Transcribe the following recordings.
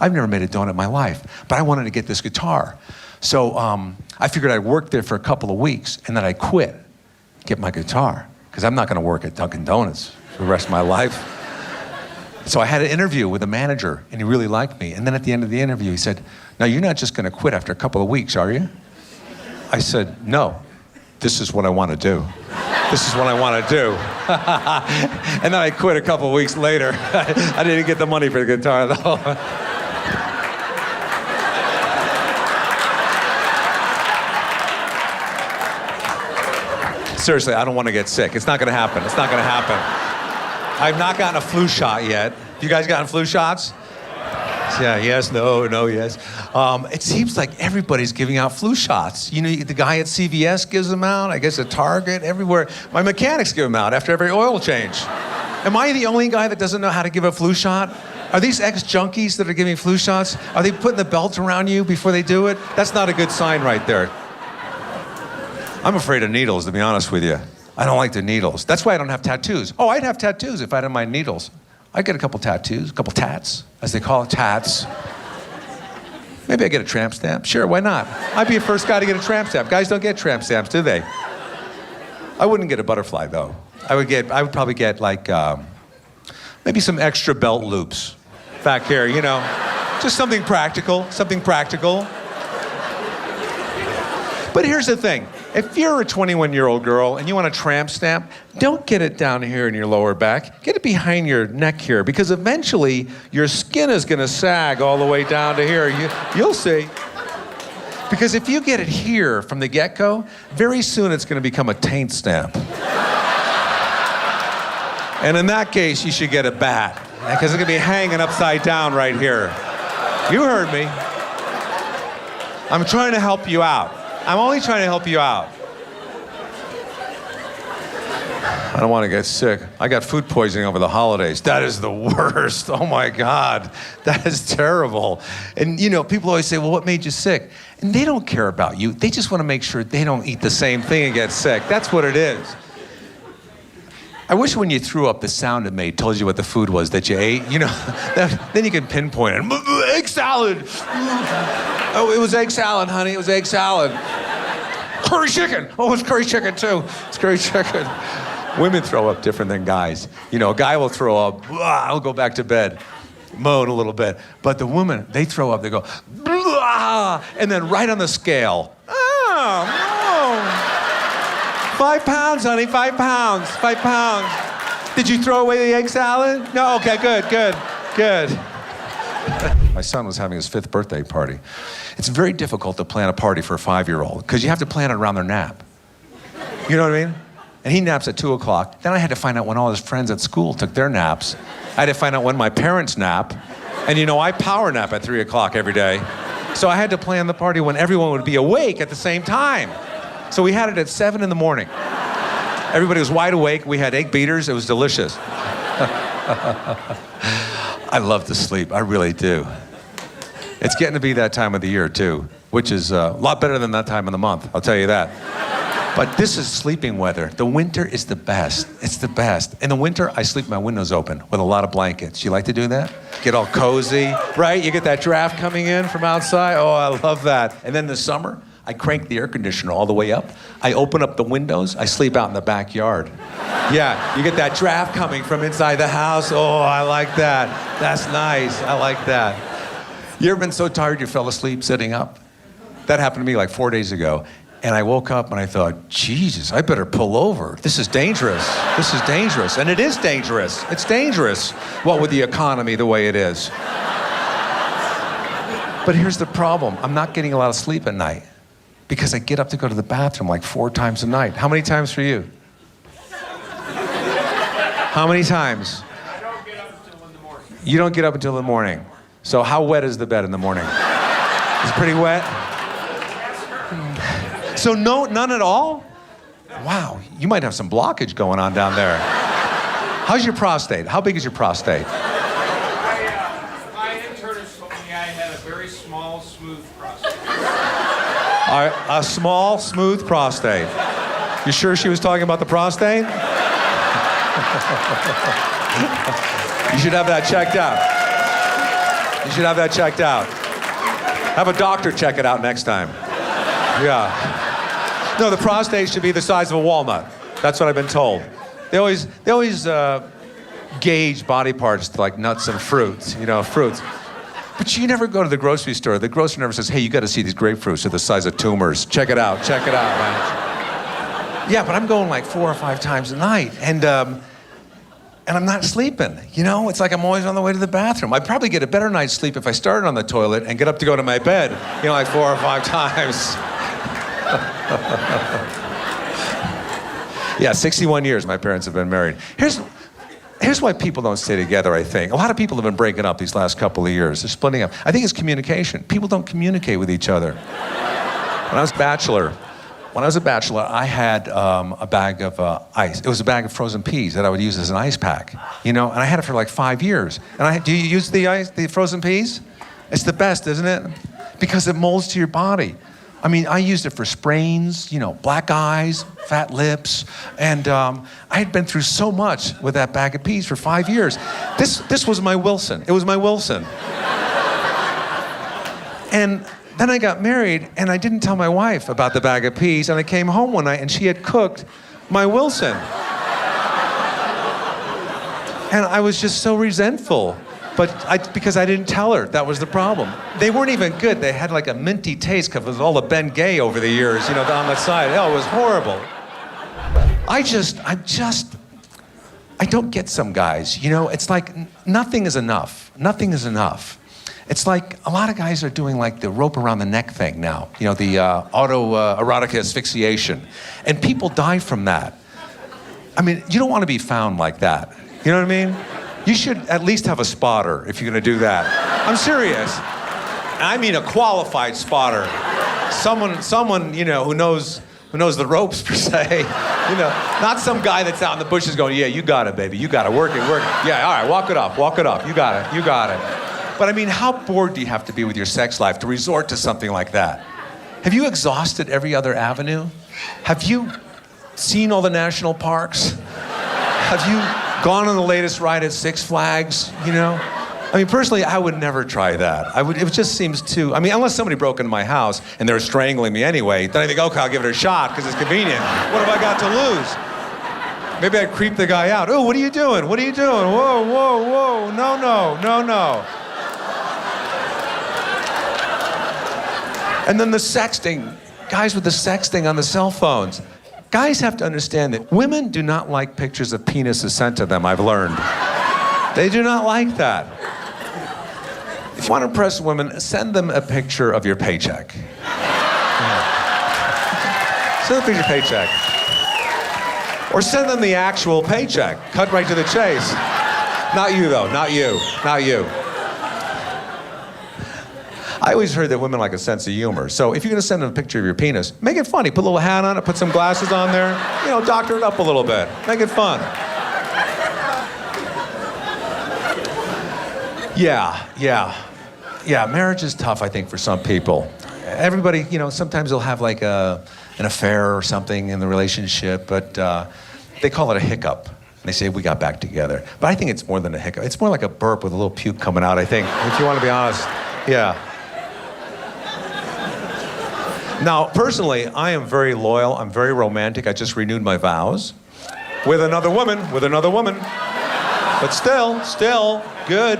I've never made a donut in my life, but I wanted to get this guitar. So I figured I'd work there for a couple of weeks, and then I'd quit, get my guitar, because I'm not going to work at Dunkin' Donuts for the rest of my life. So I had an interview with a manager, and he really liked me. And then at the end of the interview, he said, now you're not just going to quit after a couple of weeks, are you? I said, no, this is what I want to do. This is what I want to do. And then I quit a couple of weeks later. I didn't get the money for the guitar, though. Seriously, I don't want to get sick. It's not going to happen. It's not going to happen. I've not gotten a flu shot yet. You guys gotten flu shots? Yeah, yes, no, yes. It seems like everybody's giving out flu shots. You know, the guy at CVS gives them out. I guess at Target, everywhere. My mechanics give them out after every oil change. Am I the only guy that doesn't know how to give a flu shot? Are these ex-junkies that are giving flu shots? Are they putting the belt around you before they do it? That's not a good sign right there. I'm afraid of needles, to be honest with you. I don't like the needles. That's why I don't have tattoos. Oh, I'd have tattoos if I didn't mind needles. I'd get a couple tattoos, a couple tats, as they call it, tats. Maybe I get a tramp stamp. Sure, why not? I'd be the first guy to get a tramp stamp. Guys don't get tramp stamps, do they? I wouldn't get a butterfly, though. I would probably get, like, maybe some extra belt loops back here, you know. Just something practical, something practical. But here's the thing. If you're a 21-year-old girl and you want a tramp stamp, don't get it down here in your lower back. Get it behind your neck here, because eventually your skin is going to sag all the way down to here. You'll see. Because if you get it here from the get-go, very soon it's going to become a taint stamp. And in that case, you should get a bat, because it's going to be hanging upside down right here. You heard me. I'm trying to help you out. I'm only trying to help you out. I don't want to get sick. I got food poisoning over the holidays. That is the worst. Oh my God. That is terrible. And you know, people always say, well, what made you sick? And they don't care about you. They just want to make sure they don't eat the same thing and get sick. That's what it is. I wish when you threw up, the sound it made told you what the food was that you ate. You know, then you can pinpoint it. Egg salad. Oh, it was egg salad, honey. It was egg salad. Curry chicken. Oh, it's curry chicken, too. It's curry chicken. Women throw up different than guys. You know, a guy will throw up. I'll go back to bed. Moan a little bit. But the women, they throw up. They go, and then right on the scale. Oh. 5 pounds, honey, 5 pounds, 5 pounds. Did you throw away the egg salad? No, okay, good. My son was having his 5th birthday party. It's very difficult to plan a party for a 5-year-old because you have to plan it around their nap. You know what I mean? And he naps at 2 o'clock. Then I had to find out when all his friends at school took their naps. I had to find out when my parents nap. And you know, I power nap at 3 o'clock every day. So I had to plan the party when everyone would be awake at the same time. So we had it at 7 in the morning. Everybody was wide awake. We had egg beaters. It was delicious. I love to sleep. I really do. It's getting to be that time of the year, too, which is a lot better than that time of the month, I'll tell you that. But this is sleeping weather. The winter is the best. It's the best. In the winter, I sleep my windows open with a lot of blankets. You like to do that? Get all cozy, right? You get that draft coming in from outside. Oh, I love that. And then the summer, I crank the air conditioner all the way up. I open up the windows. I sleep out in the backyard. Yeah, you get that draft coming from inside the house. Oh, I like that. That's nice. I like that. You ever been so tired you fell asleep sitting up? That happened to me like 4 days ago. And I woke up and I thought, Jesus, I better pull over. This is dangerous. This is dangerous. And it is dangerous. It's dangerous. What with the economy the way it is. But here's the problem. I'm not getting a lot of sleep at night because I get up to go to the bathroom like 4 times a night. How many times for you? How many times? I don't get up until in the morning. You don't get up until the morning. So how wet is the bed in the morning? It's pretty wet? So none at all? Wow, you might have some blockage going on down there. How's your prostate? How big is your prostate? My internist told me I had a very small, smooth prostate. A small, smooth prostate. You sure she was talking about the prostate? You should have that checked out. You should have that checked out. Have a doctor check it out next time. Yeah. No, the prostate should be the size of a walnut. That's what I've been told. They always gauge body parts to like nuts and fruits, fruits. But you never go to the grocery store. The grocer never says, hey, you got to see these grapefruits. They're the size of tumors. Check it out, man. Yeah, but I'm going like 4 or 5 times a night. And I'm not sleeping, It's like I'm always on the way to the bathroom. I'd probably get a better night's sleep if I started on the toilet and get up to go to my bed, like 4 or 5 times. Yeah, 61 years my parents have been married. Here's why people don't stay together, I think. A lot of people have been breaking up these last couple of years. They're splitting up. I think it's communication. People don't communicate with each other. When I was a bachelor, I had a bag of ice. It was a bag of frozen peas that I would use as an ice pack, and I had it for like 5 years. And do you use the frozen peas? It's the best, isn't it? Because it molds to your body. I mean, I used it for sprains, black eyes, fat lips, and I had been through so much with that bag of peas for 5 years. This was my Wilson. It was my Wilson. And then I got married, and I didn't tell my wife about the bag of peas, and I came home one night, and she had cooked my Wilson. And I was just so resentful. Because I didn't tell her, that was the problem. They weren't even good. They had like a minty taste because it was all the Ben Gay over the years, on the side. Oh, it was horrible. I don't get some guys, It's like nothing is enough. Nothing is enough. It's like a lot of guys are doing like the rope around the neck thing now, the autoerotic asphyxiation. And people die from that. I mean, you don't want to be found like that. You know what I mean? You should at least have a spotter if you're going to do that. I'm serious. I mean a qualified spotter. Someone who knows the ropes per se. Not some guy that's out in the bushes going, yeah, you got it, baby. You got it. Work it. Yeah, all right, walk it off. You got it. But I mean, how bored do you have to be with your sex life to resort to something like that? Have you exhausted every other avenue? Have you seen all the national parks? Have you gone on the latest ride at Six Flags, I mean, personally, I would never try that. It just seems too, unless somebody broke into my house and they're strangling me anyway, then I think, okay, I'll give it a shot because it's convenient. What have I got to lose? Maybe I'd creep the guy out. Oh, what are you doing? Whoa, no. And then the sexting, guys with the sexting on the cell phones. Guys have to understand that women do not like pictures of penises sent to them, I've learned. They do not like that. If you want to impress women, send them a picture of your paycheck. Send them a picture of your paycheck. Or send them the actual paycheck. Cut right to the chase. Not you, though. Not you. I always heard that women like a sense of humor. So if you're going to send them a picture of your penis, make it funny. Put a little hat on it, put some glasses on there. Doctor it up a little bit. Make it fun. Yeah, marriage is tough, I think, for some people. Everybody, sometimes they'll have like an affair or something in the relationship, but they call it a hiccup. They say, we got back together. But I think it's more than a hiccup. It's more like a burp with a little puke coming out, I think, if you want to be honest. Yeah. Now, personally, I am very loyal. I'm very romantic. I just renewed my vows with another woman. But still, good.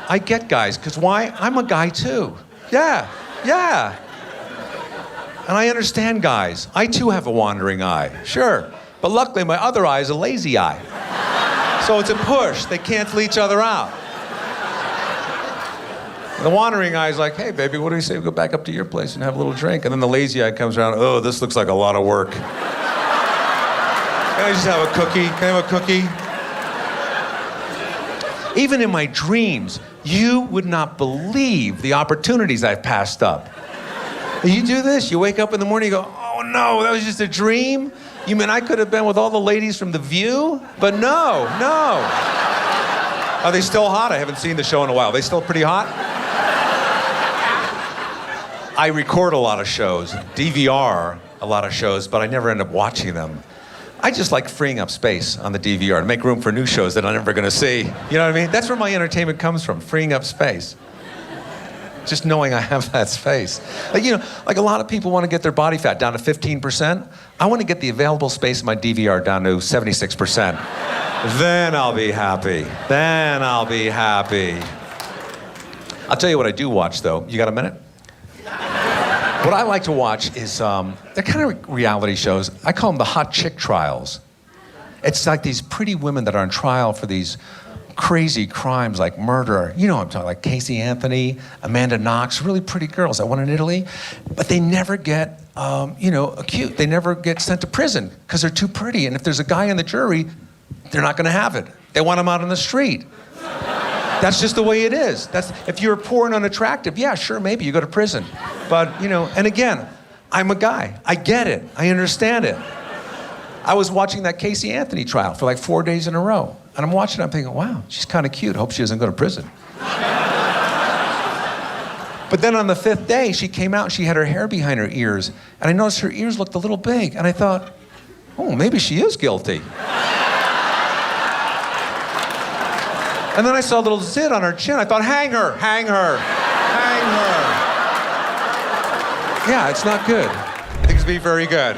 I get guys, because why? I'm a guy too. Yeah. And I understand guys. I too have a wandering eye, sure. But luckily, my other eye is a lazy eye. So it's a push. They cancel each other out. The wandering eye is like, hey, baby, what do we say we go back up to your place and have a little drink? And then the lazy eye comes around, oh, this looks like a lot of work. Can I just have a cookie? Can I have a cookie? Even in my dreams, you would not believe the opportunities I've passed up. You do this, you wake up in the morning, you go, oh no, that was just a dream? You mean I could have been with all the ladies from The View? But no. Are they still hot? I haven't seen the show in a while. Are they still pretty hot? I record a lot of shows, DVR a lot of shows, but I never end up watching them. I just like freeing up space on the DVR to make room for new shows that I'm never going to see. You know what I mean? That's where my entertainment comes from, freeing up space. Just knowing I have that space. Like, you know, like a lot of people want to get their body fat down to 15%. I want to get the available space in my DVR down to 76%. Then I'll be happy. Then I'll be happy. I'll tell you what I do watch, though. You got a minute? What I like to watch is, they're kind of reality shows. I call them the hot chick trials. It's like these pretty women that are on trial for these crazy crimes like murder. You know what I'm talking, like Casey Anthony, Amanda Knox, really pretty girls. That one in Italy. But they never get, accused. They never get sent to prison because they're too pretty. And if there's a guy in the jury, they're not going to have it. They want him out on the street. That's just the way it is. If you're poor and unattractive, yeah, sure, maybe you go to prison. But, and again, I'm a guy. I get it. I understand it. I was watching that Casey Anthony trial for like 4 days in a row. And I'm watching it, I'm thinking, wow, she's kind of cute. Hope she doesn't go to prison. But then on the 5th day, she came out and she had her hair behind her ears. And I noticed her ears looked a little big. And I thought, oh, maybe she is guilty. And then I saw a little zit on her chin. I thought, hang her, hang her, hang her. Yeah, it's not good. I think it's be very good.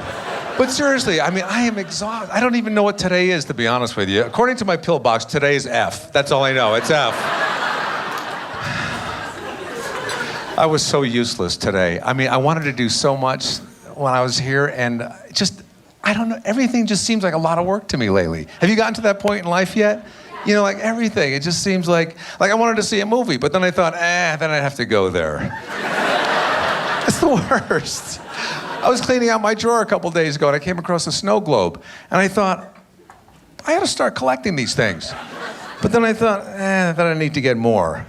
But seriously, I mean, I am exhausted. I don't even know what today is, to be honest with you. According to my pill box, today is F. That's all I know, it's F. I was so useless today. I mean, I wanted to do so much when I was here, and I don't know, everything just seems like a lot of work to me lately. Have you gotten to that point in life yet? You know, like everything, it just seems like I wanted to see a movie, but then I thought, then I'd have to go there. It's the worst. I was cleaning out my drawer a couple days ago and I came across a snow globe. And I thought, I ought to start collecting these things. But then I thought, then I need to get more.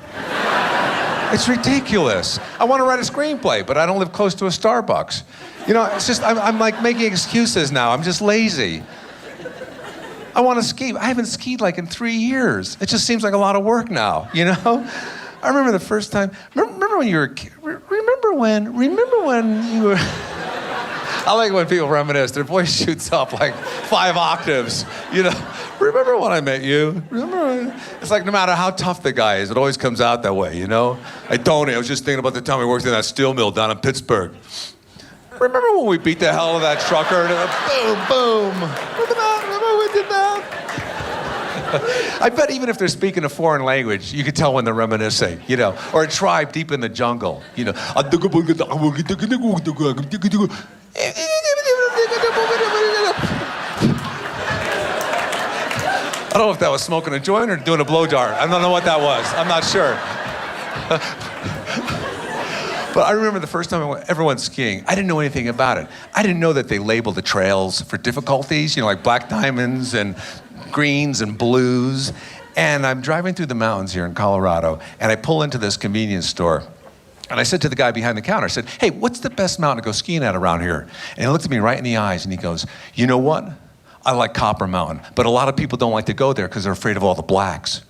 It's ridiculous. I want to write a screenplay, but I don't live close to a Starbucks. You know, it's just, I'm like making excuses now. I'm just lazy. I want to ski. I haven't skied like in 3 years. It just seems like a lot of work now, you know? I remember the first time, remember when you were a kid? Remember when you were... I like when people reminisce. Their voice shoots up like 5 octaves. You know, remember when I met you? Remember? It's like no matter how tough the guy is, it always comes out that way, you know? I was just thinking about the time we worked in that steel mill down in Pittsburgh. Remember when we beat the hell out of that trucker? And boom, boom. Remember when we did that? I bet even if they're speaking a foreign language, you could tell when they're reminiscing, you know? Or a tribe deep in the jungle, you know? I don't know if that was smoking a joint or doing a blow dart. I don't know what that was. I'm not sure. But I remember the first time I ever went skiing, I didn't know anything about it. I didn't know that they labeled the trails for difficulties, you know, like black diamonds and greens and blues. And I'm driving through the mountains here in Colorado, and I pull into this convenience store. And I said to the guy behind the counter, I said, hey, what's the best mountain to go skiing at around here? And he looked at me right in the eyes and he goes, you know what? I like Copper Mountain, but a lot of people don't like to go there because they're afraid of all the blacks.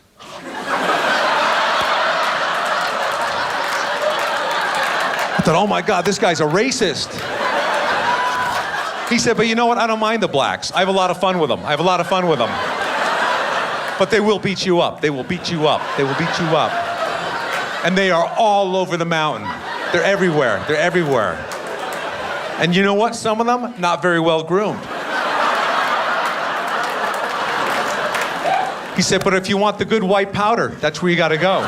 I thought, oh my God, this guy's a racist. He said, but you know what? I don't mind the blacks. I have a lot of fun with them. But they will beat you up. They will beat you up. And they are all over the mountain. They're everywhere. And you know what? Some of them, not very well groomed. He said, but if you want the good white powder, that's where you gotta go.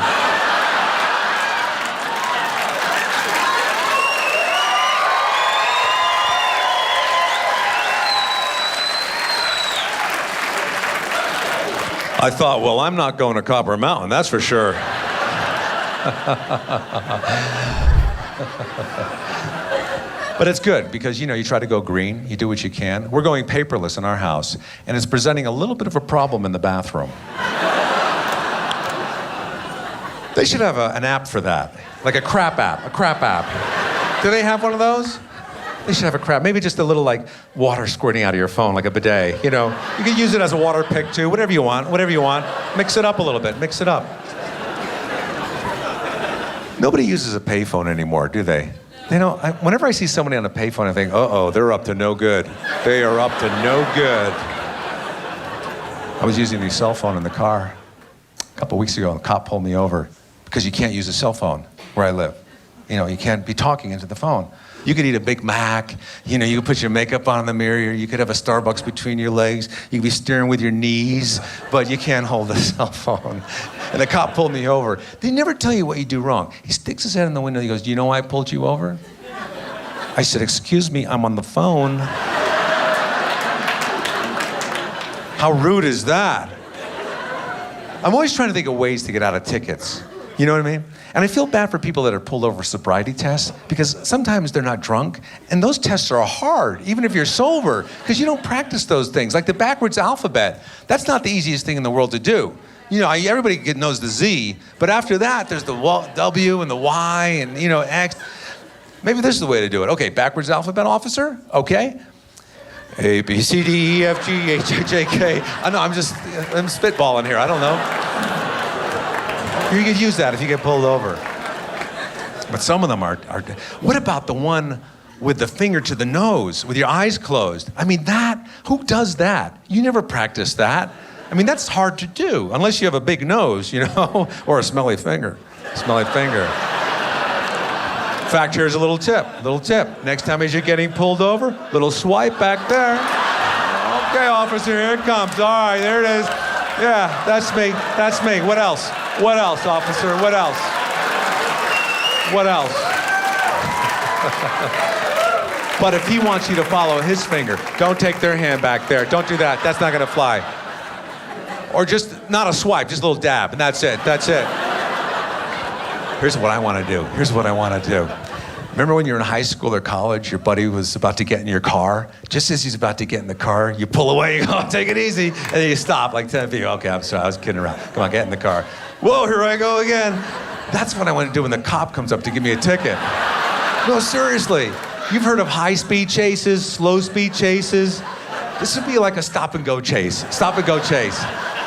I thought, well, I'm not going to Copper Mountain, that's for sure. But it's good because, you know, you try to go green, you do what you can. We're going paperless in our house, and it's presenting a little bit of a problem in the bathroom. They should have an app for that, like a crap app. Do they have one of those? They should have a crap, maybe just a little like water squirting out of your phone, like a bidet, you know. You can use it as a water pick too, whatever you want. Mix it up a little bit, mix it up. Nobody uses a payphone anymore, do they? Whenever I see somebody on a payphone, I think, uh-oh, they're up to no good. They are up to no good. I was using the cell phone in the car a couple weeks ago, and the cop pulled me over because you can't use a cell phone where I live. You can't be talking into the phone. You could eat a Big Mac, you could put your makeup on in the mirror, you could have a Starbucks between your legs, you could be steering with your knees, but you can't hold a cell phone. And the cop pulled me over. They never tell you what you do wrong. He sticks his head in the window, he goes, "Do you know why I pulled you over?" I said, "Excuse me, I'm on the phone." How rude is that? I'm always trying to think of ways to get out of tickets. You know what I mean? And I feel bad for people that are pulled over sobriety tests because sometimes they're not drunk, and those tests are hard, even if you're sober, because you don't practice those things. Like the backwards alphabet, that's not the easiest thing in the world to do. Everybody knows the Z, but after that, there's the W and the Y and, X. Maybe this is the way to do it. Okay, backwards alphabet, officer, okay. A, B, C, D, E, F, G, H, I, J, K. I know, I'm spitballing here, I don't know. You could use that if you get pulled over. But some of them are. What about the one with the finger to the nose, with your eyes closed? I mean, who does that? You never practice that. I mean, that's hard to do, unless you have a big nose, or a smelly finger. Smelly finger. In fact, here's a little tip. Next time as you're getting pulled over, little swipe back there. Okay, officer, here it comes. All right, there it is. Yeah, that's me. What else? What else, officer? What else? What else? But if he wants you to follow his finger, don't take their hand back there. Don't do that. That's not going to fly. Or just not a swipe, just a little dab, and that's it. Here's what I want to do. Remember when you were in high school or college, your buddy was about to get in your car? Just as he's about to get in the car, you pull away, you go, "Take it easy," and then you stop like 10 feet. Okay, I'm sorry, I was kidding around. Come on, get in the car. Whoa, here I go again. That's what I want to do when the cop comes up to give me a ticket. No, seriously. You've heard of high-speed chases, slow-speed chases? This would be like a stop-and-go chase. Stop-and-go chase.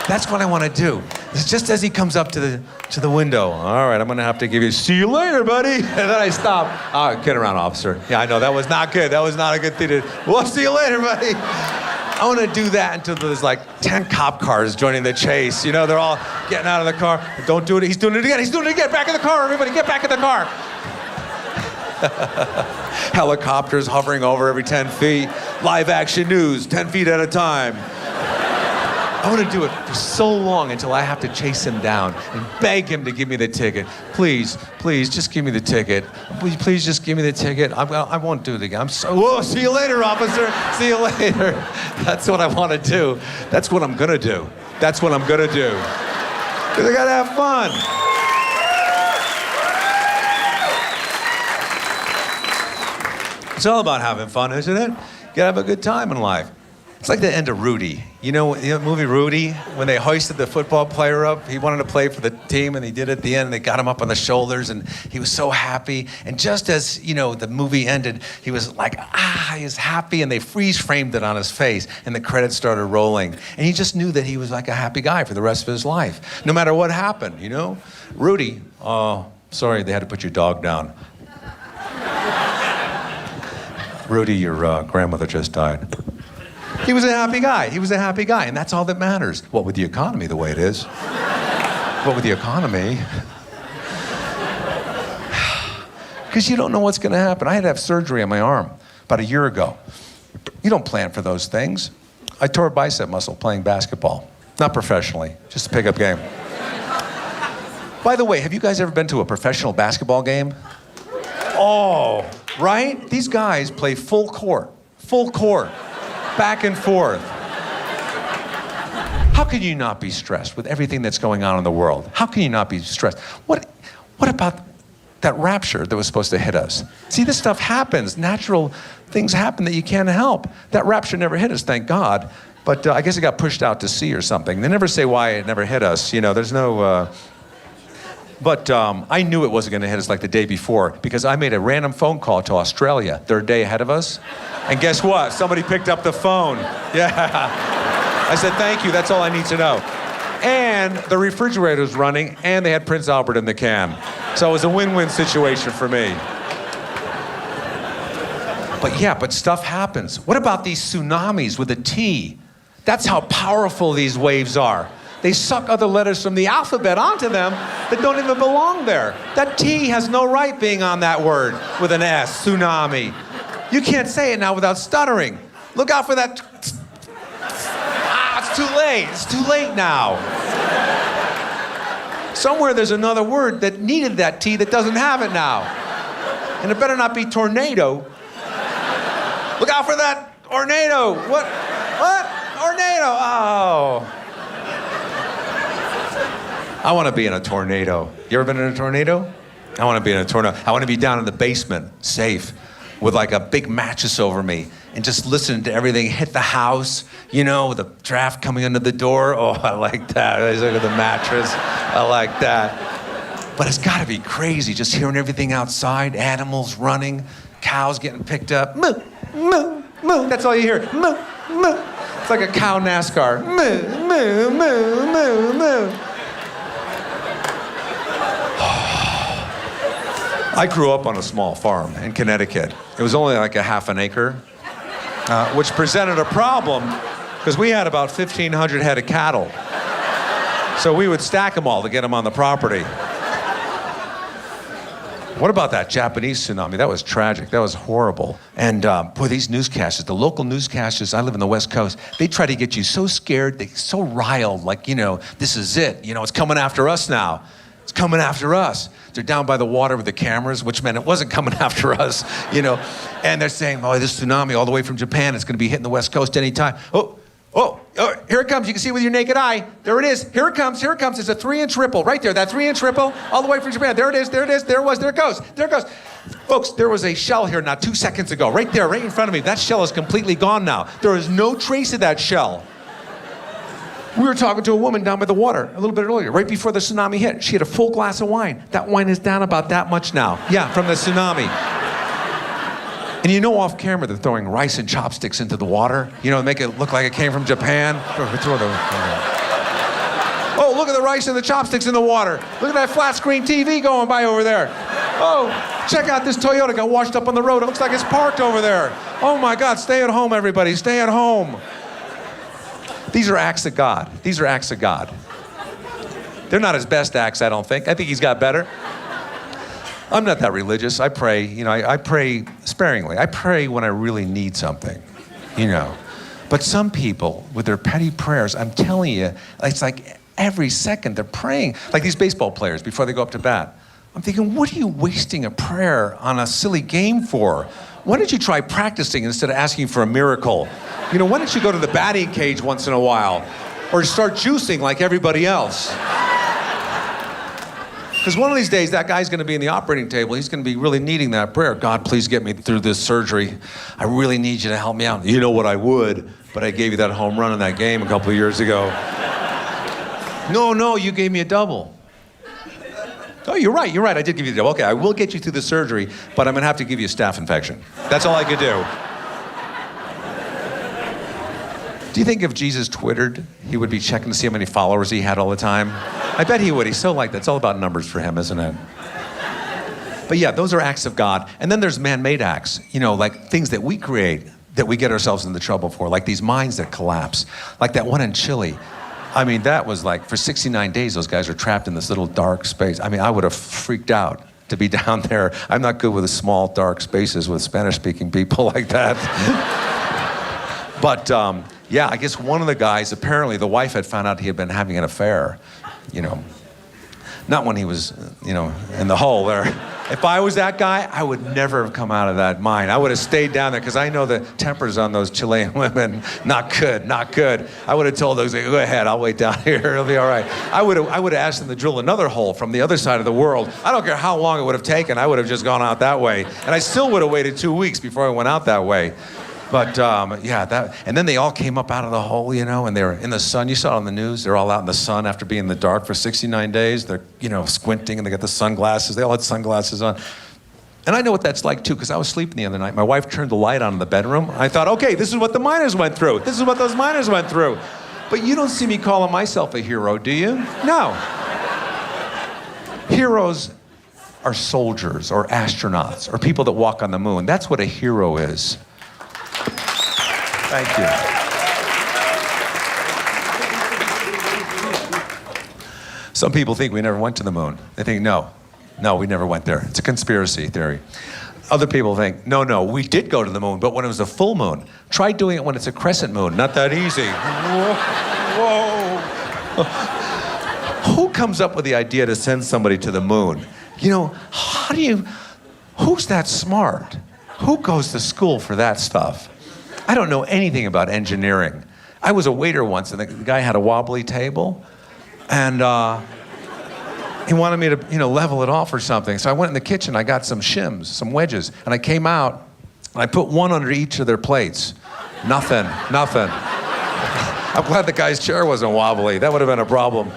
That's what I want to do. It's just as he comes up to the window. All right, I'm going to have to give you, "See you later, buddy." And then I stop. All right, get around, officer. Yeah, I know, that was not good. That was not a good thing to do. "Well, see you later, buddy." I want to do that until there's like 10 cop cars joining the chase. They're all getting out of the car. "Don't do it. He's doing it again. Back in the car, everybody. Get back in the car." Helicopters hovering over every 10 feet. Live action news, 10 feet at a time. I want to do it for so long until I have to chase him down and beg him to give me the ticket. Please, just give me the ticket. Please just give me the ticket. I won't do it again. Whoa, see you later, officer. See you later. That's what I want to do. That's what I'm going to do. Because I got to have fun. It's all about having fun, isn't it? You got to have a good time in life. It's like the end of Rudy. You know the movie Rudy? When they hoisted the football player up, he wanted to play for the team, and he did at the end, and they got him up on the shoulders, and he was so happy. And just as, the movie ended, he was like, he was happy, and they freeze-framed it on his face, and the credits started rolling. And he just knew that he was like a happy guy for the rest of his life, no matter what happened, Rudy, sorry, they had to put your dog down. Rudy, your grandmother just died. He was a happy guy, and that's all that matters. What with the economy the way it is? Because you don't know what's going to happen. I had to have surgery on my arm about a year ago. You don't plan for those things. I tore a bicep muscle playing basketball. Not professionally, just a pickup game. By the way, have you guys ever been to a professional basketball game? Oh, right? These guys play full court, back and forth. How can you not be stressed with everything that's going on in the world? How can you not be stressed? What about that rapture that was supposed to hit us? See, this stuff happens. Natural things happen that you can't help. That rapture never hit us, thank God. But I guess it got pushed out to sea or something. They never say why it never hit us. There's no... But I knew it wasn't going to hit us like the day before because I made a random phone call to Australia. They're a day ahead of us. And guess what? Somebody picked up the phone. Yeah. I said, thank you. That's all I need to know. And the refrigerator was running, and they had Prince Albert in the can. So it was a win-win situation for me. But stuff happens. What about these tsunamis with a T? That's how powerful these waves are. They suck other letters from the alphabet onto them that don't even belong there. That T has no right being on that word with an S, tsunami. You can't say it now without stuttering. Look out for that. It's too late. It's too late now. Somewhere there's another word that needed that T that doesn't have it now. And it better not be tornado. Look out for that tornado. What? Tornado. Oh. I want to be in a tornado. You ever been in a tornado? I want to be in a tornado. I want to be down in the basement, safe, with like a big mattress over me, and just listen to everything hit the house, you know, with the draft coming under the door. Oh, I like that. I look at the mattress. I like that. But it's got to be crazy, just hearing everything outside, animals running, cows getting picked up. Moo, moo, moo. That's all you hear. Moo, moo. It's like a cow NASCAR. Moo, moo, moo, moo, moo. I grew up on a small farm in Connecticut. It was only like a half an acre, which presented a problem because we had about 1,500 head of cattle. So we would stack them all to get them on the property. What about that Japanese tsunami? That was tragic. That was horrible. And boy, these newscasters, the local newscasters, I live in the West Coast, they try to get you so scared, they so riled, like, you know, this is it. You know, it's coming after us now. It's coming after us. They're down by the water with the cameras, which meant it wasn't coming after us, you know. And they're saying, oh, this tsunami all the way from Japan, it's going to be hitting the West Coast anytime. Oh, here it comes. You can see it with your naked eye. There it is. Here it comes. Here it comes. It's a 3-inch ripple right there. That 3-inch ripple all the way from Japan. There it is. There it is. There it was. There it goes. There it goes. Folks, there was a shell here not 2 seconds ago. Right there, right in front of me. That shell is completely gone now. There is no trace of that shell. We were talking to a woman down by the water a little bit earlier, right before the tsunami hit. She had a full glass of wine. That wine is down about that much now. Yeah, from the tsunami. And you know off camera they're throwing rice and chopsticks into the water, you know, to make it look like it came from Japan. Oh, look at the rice and the chopsticks in the water. Look at that flat screen TV going by over there. Oh, check out this Toyota got washed up on the road. It looks like it's parked over there. Oh my God, stay at home, everybody, stay at home. These are acts of God. These are acts of God. They're not his best acts, I don't think. I think he's got better. I'm not that religious. I pray, you know, I pray sparingly. I pray when I really need something, you know. But some people, with their petty prayers, I'm telling you, it's like every second they're praying. Like these baseball players before they go up to bat. I'm thinking, what are you wasting a prayer on a silly game for? Why don't you try practicing instead of asking for a miracle? You know, why don't you go to the batting cage once in a while? Or start juicing like everybody else? Because one of these days, that guy's going to be in the operating table. He's going to be really needing that prayer. God, please get me through this surgery. I really need you to help me out. You know what, I would, but I gave you that home run in that game a couple of years ago. No, you gave me a double. Oh, you're right. I did give you a double. Okay, I will get you through the surgery, but I'm going to have to give you a staph infection. That's all I could do. Do you think if Jesus Twittered, he would be checking to see how many followers he had all the time? I bet he would. He's so like that. It's all about numbers for him, isn't it? But yeah, those are acts of God. And then there's man-made acts, you know, like things that we create that we get ourselves into trouble for, like these mines that collapse, like that one in Chile. I mean, that was like, for 69 days, those guys are trapped in this little dark space. I mean, I would have freaked out to be down there. I'm not good with the small, dark spaces with Spanish-speaking people like that. But, yeah, I guess one of the guys, apparently the wife had found out he had been having an affair, you know. Not when he was, you know, in the hole there. If I was that guy, I would never have come out of that mine. I would have stayed down there because I know the tempers on those Chilean women, not good, not good. I would have told those, go ahead, I'll wait down here, it'll be all right. I would have asked them to drill another hole from the other side of the world. I don't care how long it would have taken, I would have just gone out that way. And I still would have waited 2 weeks before I went out that way. But yeah, and then they all came up out of the hole, you know, and they were in the sun. You saw it on the news. They're all out in the sun after being in the dark for 69 days. They're, you know, squinting, and they got the sunglasses. They all had sunglasses on. And I know what that's like, too, because I was sleeping the other night. My wife turned the light on in the bedroom. I thought, okay, this is what the miners went through. This is what those miners went through. But you don't see me calling myself a hero, do you? No. Heroes are soldiers or astronauts or people that walk on the moon. That's what a hero is. Thank you. Some people think we never went to the moon. They think, no, we never went there. It's a conspiracy theory. Other people think, no, we did go to the moon, but when it was a full moon. Try doing it when it's a crescent moon. Not that easy. Whoa. Who comes up with the idea to send somebody to the moon? You know, who's that smart? Who goes to school for that stuff? I don't know anything about engineering. I was a waiter once, and the guy had a wobbly table, and he wanted me to, level it off or something. So I went in the kitchen, I got some shims, some wedges, and I came out, and I put one under each of their plates. Nothing. I'm glad the guy's chair wasn't wobbly. That would have been a problem.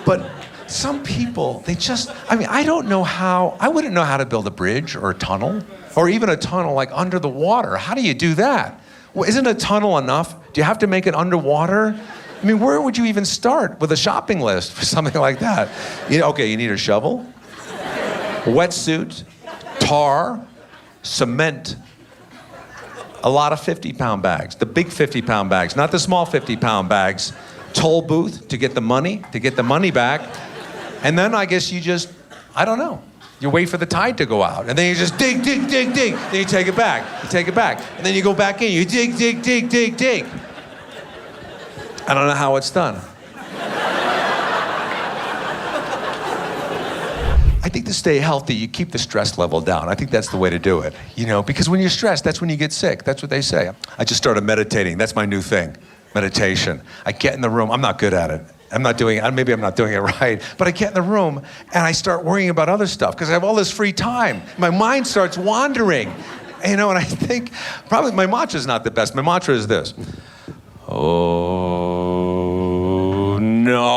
But some people, I wouldn't know how to build a bridge or a tunnel, or even a tunnel like under the water. How do you do that? Well, isn't a tunnel enough? Do you have to make it underwater? I mean, where would you even start with a shopping list for something like that? You need a shovel, wetsuit, tar, cement, a lot of 50-pound bags, the big 50-pound bags, not the small 50-pound bags, toll booth to get the money back, and then I guess you you wait for the tide to go out, and then you just dig, then you take it back, and then you go back in, you dig. I don't know how it's done. I think to stay healthy, you keep the stress level down. I think that's the way to do it, because when you're stressed, that's when you get sick. That's what they say. I just started meditating. That's my new thing, meditation. I get in the room. I'm not good at it. Maybe I'm not doing it right, but I get in the room and I start worrying about other stuff because I have all this free time. My mind starts wandering, and I think probably my mantra's not the best. My mantra is this. Oh, no.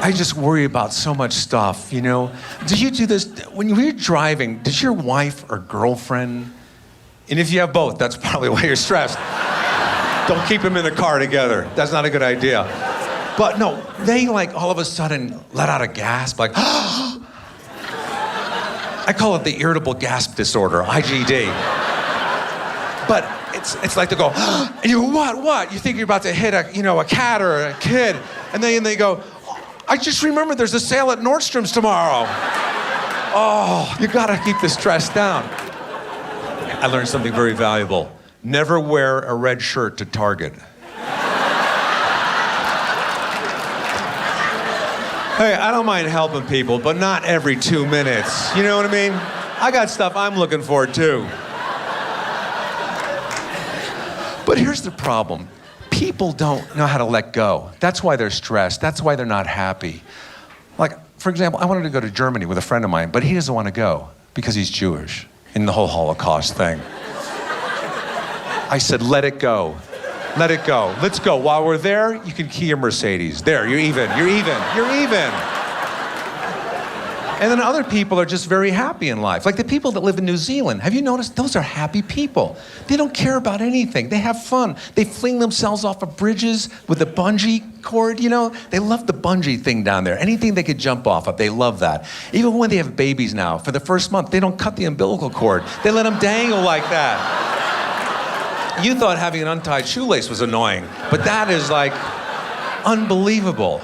I just worry about so much stuff, Do you do this, when you're driving, does your wife or girlfriend, and if you have both, that's probably why you're stressed. Don't keep them in the car together. That's not a good idea. But no, they all of a sudden let out a gasp, I call it the irritable gasp disorder, IGD. But it's like they go, and you go, what? You think you're about to hit a cat or a kid, and then they go, I just remembered there's a sale at Nordstrom's tomorrow. Oh, you gotta keep the stress down. I learned something very valuable. Never wear a red shirt to Target. Hey, I don't mind helping people, but not every 2 minutes. You know what I mean? I got stuff I'm looking for, too. But here's the problem. People don't know how to let go. That's why they're stressed. That's why they're not happy. For example, I wanted to go to Germany with a friend of mine, but he doesn't want to go because he's Jewish in the whole Holocaust thing. I said, let it go. Let it go. Let's go. While we're there, you can key your Mercedes. There, you're even. And then other people are just very happy in life. Like the people that live in New Zealand. Have you noticed? Those are happy people. They don't care about anything. They have fun. They fling themselves off of bridges with a bungee cord, They love the bungee thing down there. Anything they could jump off of, they love that. Even when they have babies now, for the first month, they don't cut the umbilical cord. They let them dangle like that. You thought having an untied shoelace was annoying, but that is unbelievable.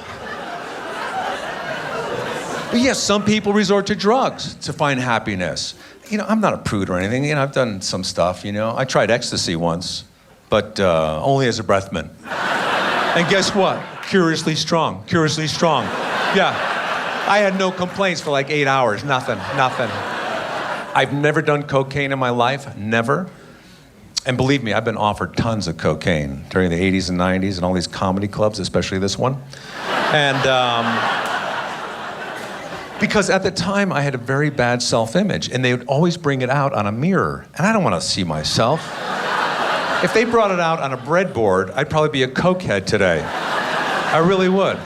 But yes, some people resort to drugs to find happiness. I'm not a prude or anything. I've done some stuff, I tried ecstasy once, but only as a breath mint. And guess what? Curiously strong. Yeah. I had no complaints for 8 hours, nothing. I've never done cocaine in my life, never. And believe me, I've been offered tons of cocaine during the 80s and 90s and all these comedy clubs, especially this one. And because at the time I had a very bad self-image and they would always bring it out on a mirror. And I don't want to see myself. If they brought it out on a breadboard, I'd probably be a cokehead today. I really would.